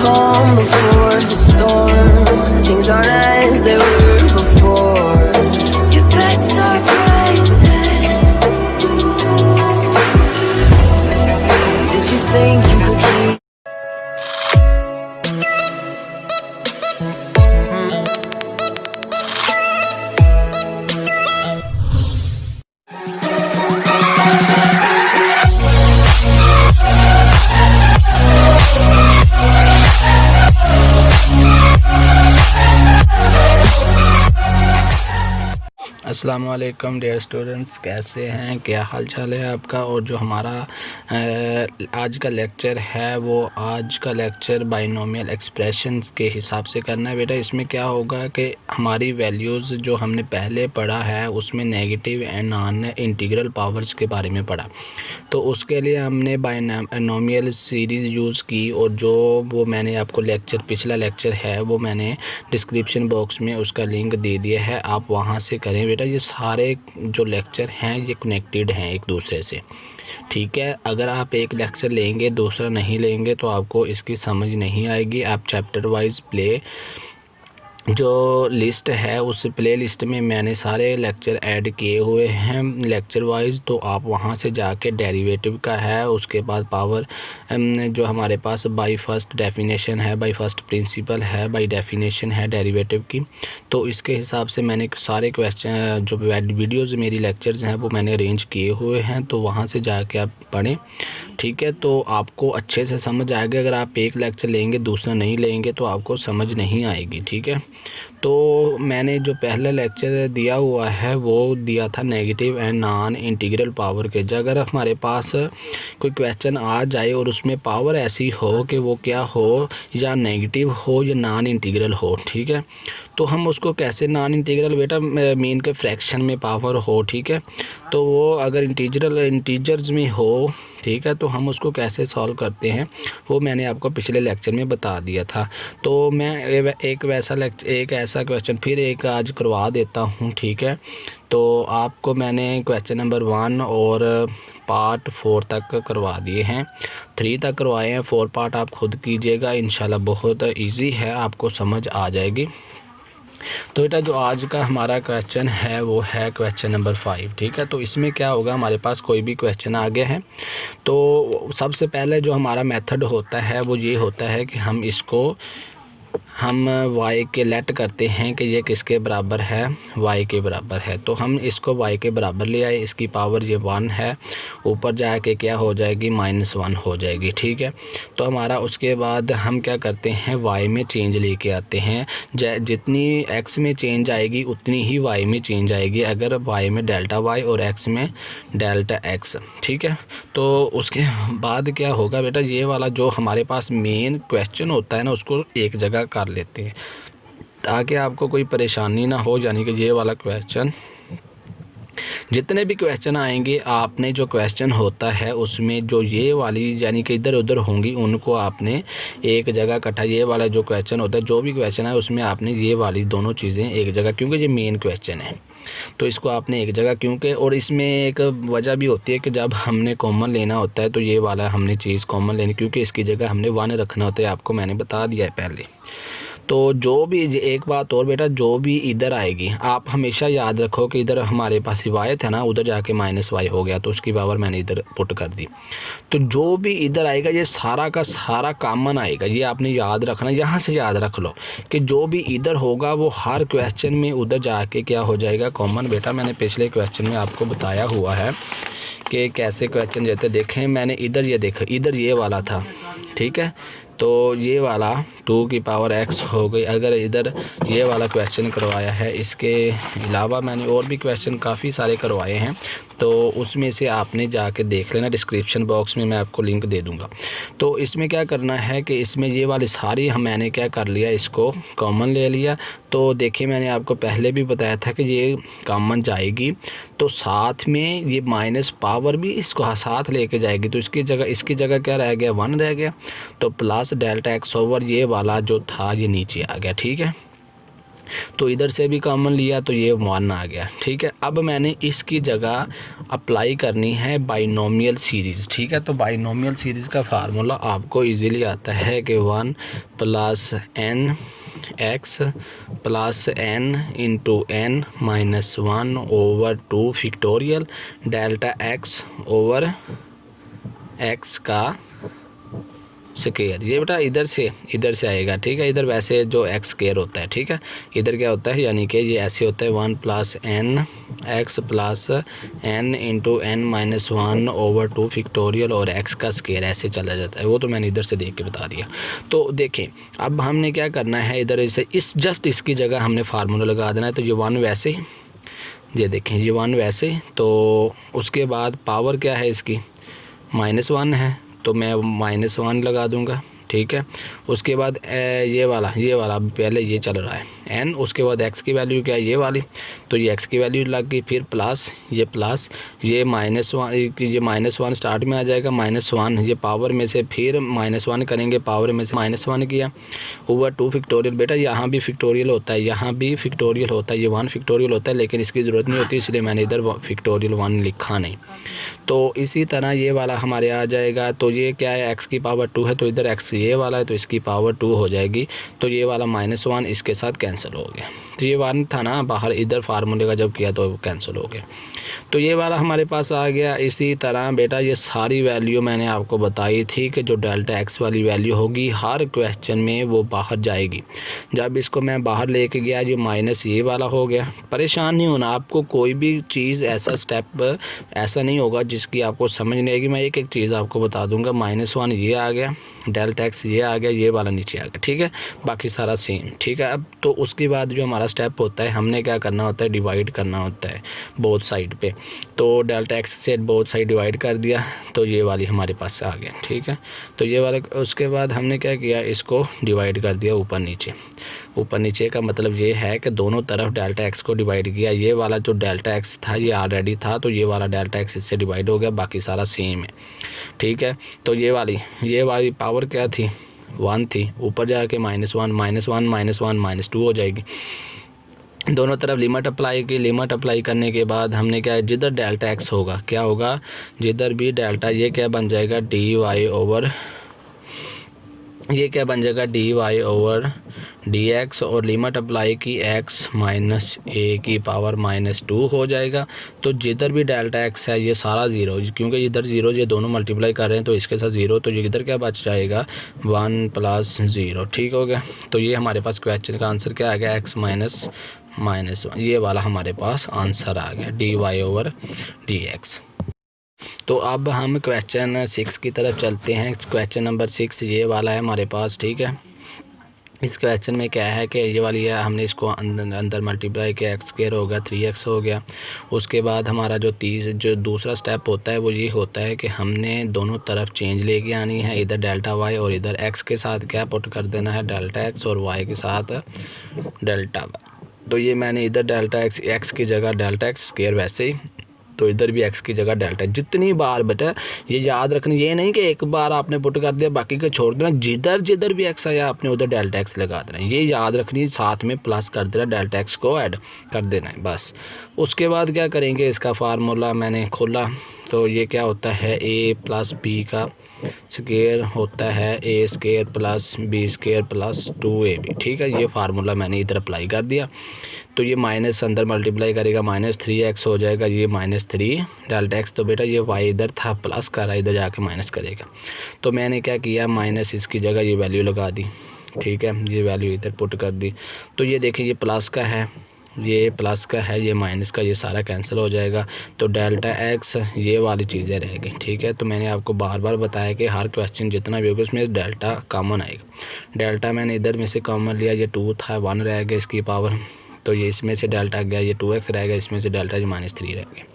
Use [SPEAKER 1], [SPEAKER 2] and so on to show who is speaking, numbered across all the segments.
[SPEAKER 1] calm before the storm. Things aren't as they were before. You best start bracing. Did you think you could keep?
[SPEAKER 2] अस्सलाम वालेकुम dear students, कैसे हैं, क्या हाल चाल है आपका। और जो हमारा आज का लेक्चर है वो आज का लेक्चर बाइनोमियल एक्सप्रेशंस के हिसाब से करना है बेटा। इसमें क्या होगा कि हमारी वैल्यूज़ जो हमने पहले पढ़ा है उसमें negative and non integral powers के बारे में पढ़ा, तो उसके लिए हमने बाइनोमियल सीरीज़ यूज़ की। और जो वो मैंने आपको लेक्चर पिछला लेक्चर है वो मैंने डिस्क्रिप्शन बॉक्स में उसका लिंक दे दिया है, आप वहाँ से करें बेटा। ये सारे जो लेक्चर हैं ये कनेक्टेड हैं एक दूसरे से, ठीक है। अगर आप एक लेक्चर लेंगे दूसरा नहीं लेंगे तो आपको इसकी समझ नहीं आएगी। आप चैप्टर वाइज प्ले जो लिस्ट है उस प्ले लिस्ट में मैंने सारे लेक्चर ऐड किए हुए हैं लेक्चर वाइज, तो आप वहां से जाके डेरिवेटिव का है, उसके बाद पावर जो हमारे पास बाय फर्स्ट डेफिनेशन है, बाय फर्स्ट प्रिंसिपल है, बाय डेफिनेशन है डेरिवेटिव की। तो इसके हिसाब से मैंने सारे क्वेश्चन जो वीडियोज़ मेरी लेक्चर्स हैं वो मैंने अरेंज किए हुए हैं, तो वहाँ से जाके आप पढ़ें, ठीक है। तो आपको अच्छे से समझ आएगा। अगर आप एक लेक्चर लेंगे दूसरा नहीं लेंगे तो आपको समझ नहीं आएगी, ठीक है। तो मैंने जो पहला लेक्चर दिया हुआ है वो दिया था negative and non integral power के। अगर हमारे पास कोई क्वेश्चन आ जाए और उसमें पावर ऐसी हो कि वो क्या हो, या नेगेटिव हो या नॉन इंटीग्रल हो, ठीक है, तो हम उसको कैसे नॉन इंटीग्रल बेटा मीन के फ्रैक्शन में पावर हो, ठीक है, तो वो अगर इंटीजर्स में हो, ठीक है, तो हम उसको कैसे सॉल्व करते हैं वो मैंने आपको पिछले लेक्चर में बता दिया था। तो मैं एक ऐसा क्वेश्चन फिर एक आज करवा देता हूँ, ठीक है। तो आपको मैंने क्वेश्चन नंबर 1 और पार्ट 4 तक करवा दिए हैं, 3 तक करवाए हैं, 4 पार्ट आप खुद कीजिएगा, इंशाल्लाह बहुत इजी है, आपको समझ आ जाएगी। तो बेटा जो आज का हमारा क्वेश्चन है वो है क्वेश्चन नंबर 5, ठीक है। तो इसमें क्या होगा, हमारे पास कोई भी क्वेश्चन आ गया है तो सबसे पहले जो हमारा मेथड होता है वो ये होता है कि हम y के लेट करते हैं कि ये किसके बराबर है, y के बराबर है। तो हम इसको y के बराबर ले आए, इसकी पावर ये 1 है, ऊपर जाके क्या हो जाएगी -1 हो जाएगी, ठीक है। तो हमारा उसके बाद हम क्या करते हैं y में चेंज लेके आते हैं, जितनी x में चेंज आएगी उतनी ही y में चेंज आएगी, अगर y में डेल्टा y और x में डेल्टा x, ठीक है। तो उसके बाद क्या होगा बेटा, ये वाला जो हमारे पास मेन क्वेश्चन होता है ना उसको एक जगह कर लेते हैं ताकि आपको कोई परेशानी ना हो। यानी कि ये वाला क्वेश्चन, जितने भी क्वेश्चन आएंगे आपने जो क्वेश्चन होता है उसमें जो ये वाली यानी कि इधर उधर होंगी उनको आपने एक जगह इकट्ठा, ये वाला जो क्वेश्चन होता है जो भी क्वेश्चन है उसमें आपने ये वाली दोनों चीज़ें एक जगह, क्योंकि ये मेन क्वेश्चन है तो इसको आपने एक जगह, क्योंकि और इसमें एक वजह भी होती है कि जब हमने कॉमन लेना होता है तो ये वाला हमने चीज़ कॉमन लेनी, क्योंकि इसकी जगह हमने 1 रखना होता है, आपको मैंने बता दिया है पहले। तो जो भी, एक बात और बेटा, जो भी इधर आएगी आप हमेशा याद रखो कि इधर हमारे पास हिवायत है ना, उधर जाके -y हो गया तो उसकी पावर मैंने इधर पुट कर दी। तो जो भी इधर आएगा ये सारा का सारा कॉमन आएगा, ये आपने याद रखना, यहाँ से याद रख लो कि जो भी इधर होगा वो हर क्वेश्चन में उधर जाके क्या हो जाएगा कॉमन। बेटा मैंने पिछले क्वेश्चन में आपको बताया हुआ है कि कैसे क्वेश्चन जैसे देखें, मैंने इधर ये देखा, इधर ये वाला था, ठीक है, तो ये वाला 2 की पावर x हो गई। अगर इधर ये वाला क्वेश्चन करवाया है, इसके अलावा मैंने और भी क्वेश्चन काफ़ी सारे करवाए हैं, तो उसमें से आपने जाके देख लेना, डिस्क्रिप्शन बॉक्स में मैं आपको लिंक दे दूंगा। तो इसमें क्या करना है कि इसमें ये वाली सारी मैंने क्या कर लिया, इसको कॉमन ले लिया। तो देखिए मैंने आपको पहले भी बताया था कि ये कॉमन जाएगी तो साथ में ये माइनस पावर भी इसको साथ लेके जाएगी, तो इसकी जगह क्या रह गया, 1 रह गया, तो प्लस डेल्टा x ओवर ये वाला जो था ये नीचे आ गया, ठीक है। तो इधर से भी कॉमन लिया तो ये 1 आ गया। ठीक है, अब मैंने इसकी जगह अप्लाई करनी है बाइनोमियल सीरीज़। ठीक है, तो बाइनोमियल सीरीज़ का फार्मूला आपको इजीली आता है कि 1 plus N X plus N into N minus 1 over 2 factorial delta X over X का स्क्वायर। ये बेटा इधर से आएगा। ठीक है, इधर वैसे जो एक्स स्क्वायर होता है, ठीक है, इधर क्या होता है, यानी कि ये ऐसे होता है 1 plus N X plus N into N minus 1 over 2 factorial और एक्स का स्क्वायर, ऐसे चला जाता है। वो तो मैंने इधर से देख के बता दिया। तो देखें अब हमने क्या करना है, इधर से जस्ट इसकी जगह हमने फार्मूला लगा देना है। तो ये 1 वैसे, ये देखें ये 1 वैसे, तो उसके बाद पावर क्या है इसकी -1 है, तो मैं -1 लगा दूंगा। ठीक है, उसके बाद ये वाला पहले ये चल रहा है n, उसके बाद x की वैल्यू क्या है ये वाली, तो ये x की वैल्यू लग गई, फिर प्लस ये -1 स्टार्ट में आ जाएगा, -1 ये पावर में से फिर -1 करेंगे, पावर में से -1 किया ओवर 2 फैक्टोरियल। बेटा यहाँ भी फैक्टोरियल होता है, यहाँ भी फैक्टोरियल होता है, ये 1 फैक्टोरियल होता है, लेकिन इसकी ज़रूरत नहीं होती, इसलिए मैंने इधर फैक्टोरियल 1 लिखा नहीं। तो इसी तरह ये वाला हमारे आ जाएगा। तो ये क्या है, x की पावर 2 है, तो इधर x ये वाला है, तो इसकी पावर 2 हो जाएगी। तो ये वाला -1 इसके साथ कैंसिल हो गया। तो ये 1 था ना बाहर, इधर फार्मूले का जब किया तो कैंसिल हो गया। तो ये वाला हमारे पास आ गया। इसी तरह बेटा ये सारी वैल्यू मैंने आपको बताई थी कि जो डेल्टा एक्स वाली वैल्यू होगी हर क्वेश्चन में वो बाहर जाएगी। जब इसको मैं बाहर लेके गया, ये माइनस ये वाला हो गया। परेशान नहीं होना, आपको कोई भी चीज़ ऐसा स्टेप ऐसा नहीं होगा जिसकी आपको समझ नहीं आएगी। मैं एक एक चीज़ आपको बता दूंगा। -1 ये आ गया, डेल्टा एक्स ये आ गया, ये वाला नीचे आ गया। ठीक है, बाकी सारा सेम। ठीक है, अब तो उसके बाद जो हमारा स्टेप होता है, हमने क्या करना होता है, डिवाइड करना होता है बोथ साइड पे। तो डेल्टा एक्स से बोथ साइड डिवाइड कर दिया, तो ये वाली हमारे पास आ गया। ठीक है, तो ये वाला, उसके बाद हमने क्या किया, इसको डिवाइड कर दिया ऊपर नीचे। ऊपर नीचे का मतलब ये है कि दोनों तरफ डेल्टा एक्स को डिवाइड किया। ये वाला जो डेल्टा एक्स था ये ऑलरेडी था, तो ये वाला डेल्टा एक्स इससे डिवाइड हो गया, बाकी सारा सेम है। ठीक है, तो ये वाली पावर क्या थी, 1 थी, ऊपर जाके -1 -2 हो जाएगी। दोनों तरफ लिमिट अप्लाई की। लिमिट अप्लाई करने के बाद हमने क्या है, जिधर डेल्टा एक्स होगा क्या होगा, जिधर भी डेल्टा, ये क्या बन जाएगा dy ओवर, ये क्या बन जाएगा dy ओवर dx, और लिमिट अप्लाई की x माइनस a की पावर -2 हो जाएगा। तो जिधर भी डेल्टा x है ये सारा ज़ीरो, क्योंकि इधर ज़ीरो ये दोनों मल्टीप्लाई कर रहे हैं तो इसके साथ ज़ीरो, तो ये इधर क्या बच जाएगा 1 + 0। ठीक हो गया। तो ये हमारे पास क्वेश्चन का आंसर क्या आ गया, x -1, ये वाला हमारे पास आंसर आ गया dy ओवर dx। तो अब हम क्वेश्चन 6 की तरफ चलते हैं। क्वेश्चन नंबर 6 ये वाला है हमारे पास। ठीक है, इस क्वेश्चन में क्या है कि ये वाली है, हमने इसको अंदर मल्टीप्लाई किया, x² हो गया 3x हो गया। उसके बाद हमारा जो दूसरा स्टेप होता है वो ये होता है कि हमने दोनों तरफ चेंज लेके आनी है, इधर डेल्टा y और इधर x के साथ क्या पुट कर देना है, डेल्टा x, और y के साथ डेल्टा y। तो ये मैंने इधर डेल्टा x की जगह डेल्टा x² वैसे ही, तो इधर भी x की जगह डेल्टा। जितनी बार बेटा ये याद रखना, ये नहीं कि एक बार आपने पुट कर दिया बाकी का छोड़ देना, जिधर भी x आया आपने उधर डेल्टा x लगा देना, ये याद रखनी, साथ में प्लस कर देना, डेल्टा x को ऐड कर देना है बस। उसके बाद क्या करेंगे, इसका फार्मूला मैंने खोला, तो ये क्या होता है, a + b का स्क्वायर होता है a² + b² + 2ab। ठीक है, ये फार्मूला मैंने इधर अप्लाई कर दिया। तो ये माइनस अंदर मल्टीप्लाई करेगा, -3x हो जाएगा, ये -3 डेल्टा x। तो बेटा ये y इधर था प्लस कर रहा है, इधर जाके माइनस करेगा। तो मैंने क्या किया, माइनस इसकी जगह ये वैल्यू लगा दी। ठीक है, ये वैल्यू इधर पुट कर दी। तो ये देखें ये प्लस का है, ये प्लस का है, ये माइनस का, ये सारा कैंसिल हो जाएगा। तो डेल्टा x ये वाली चीज़ें रहेगी। ठीक है, तो मैंने आपको बार बार बताया कि हर क्वेश्चन जितना भी होगा उसमें डेल्टा कॉमन आएगा। डेल्टा मैंने इधर में से कॉमन लिया, ये 2 था, 1 रह गया इसकी पावर, तो ये इसमें से डेल्टा गया, ये 2x रह गया, इसमें से डेल्टा -3 रह गया।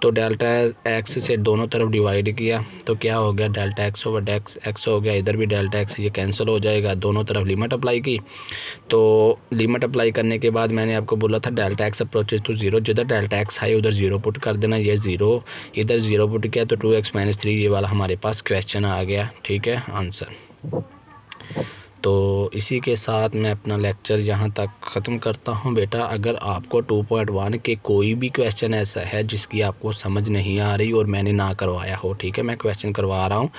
[SPEAKER 2] तो डेल्टा x से दोनों तरफ डिवाइड किया, तो क्या हो गया, डेल्टा x ओवर x हो गया। इधर भी डेल्टा x ये कैंसिल हो जाएगा, दोनों तरफ लिमिट अप्लाई की। तो लिमिट अप्लाई करने के बाद मैंने आपको बोला था डेल्टा x अप्रोचेज टू 0, जिधर डेल्टा x है उधर 0 पुट कर देना, ये 0 इधर 0 पुट किया, तो 2x - 3 ये वाला हमारे पास क्वेश्चन आ गया। ठीक है, आंसर। तो इसी के साथ मैं अपना लेक्चर यहाँ तक ख़त्म करता हूँ। बेटा अगर आपको 2.1 के कोई भी क्वेश्चन ऐसा है जिसकी आपको समझ नहीं आ रही और मैंने ना करवाया हो, ठीक है, मैं क्वेश्चन करवा रहा हूँ,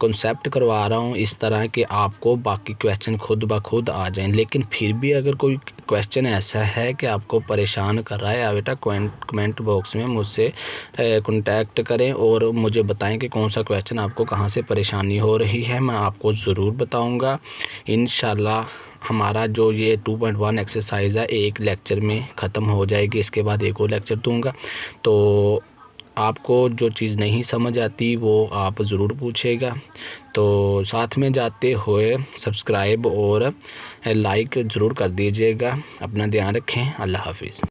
[SPEAKER 2] कॉन्सेप्ट करवा रहा हूँ इस तरह कि आपको बाकी क्वेश्चन खुद ब खुद आ जाएं। लेकिन फिर भी अगर कोई क्वेश्चन ऐसा है कि आपको परेशान कर रहा है, बेटा कमेंट बॉक्स में मुझसे कांटेक्ट करें और मुझे बताएं कि कौन सा क्वेश्चन आपको कहाँ से परेशानी हो रही है, मैं आपको ज़रूर बताऊंगा इंशाल्लाह। हमारा जो ये 2.1 एक्सरसाइज है एक लेक्चर में ख़त्म हो जाएगी, इसके बाद एक और लेक्चर दूंगा। तो आपको जो चीज़ नहीं समझ आती वो आप ज़रूर पूछेगा। तो साथ में जाते हुए सब्सक्राइब और लाइक ज़रूर कर दीजिएगा। अपना ध्यान रखें। अल्लाह हाफिज़।